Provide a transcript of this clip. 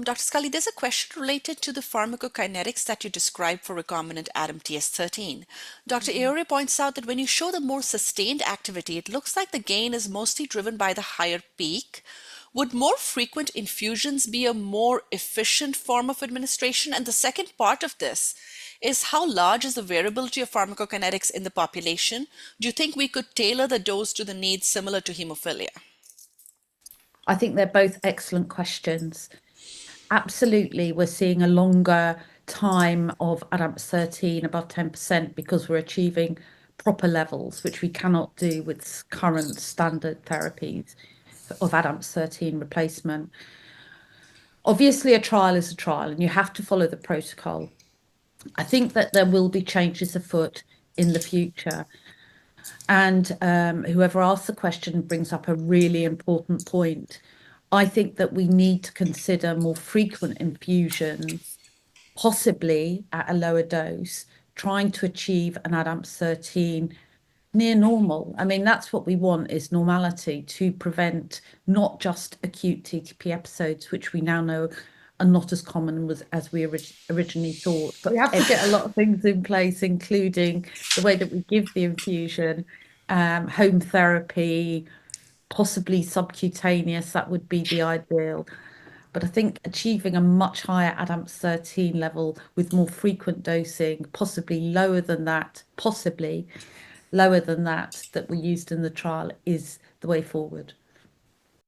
Dr. Scully, there's a question related to the pharmacokinetics that you described for recombinant ADAM-TS13. Dr. Aore points out that when you show the more sustained activity, it looks like the gain is mostly driven by the higher peak. Would more frequent infusions be a more efficient form of administration? And the second part of this is, how large is the variability of pharmacokinetics in the population? Do you think we could tailor the dose to the needs similar to hemophilia? I think they're both excellent questions. Absolutely, we're seeing a longer time of ADAMTS13 above 10% because we're achieving proper levels, which we cannot do with current standard therapies of ADAMTS13 replacement. Obviously, a trial is a trial and you have to follow the protocol. I think that there will be changes afoot in the future. And whoever asked the question brings up a really important point. I think that we need to consider more frequent infusions, possibly at a lower dose, trying to achieve an ADAMTS13 near normal. I mean, that's what we want, is normality, to prevent not just acute TTP episodes, which we now know are not as common as we originally thought. But we have to get a lot of things in place, including the way that we give the infusion, home therapy, possibly subcutaneous. That would be the ideal. But I think achieving a much higher ADAMTS13 level with more frequent dosing, possibly lower than that, that we used in the trial, is the way forward.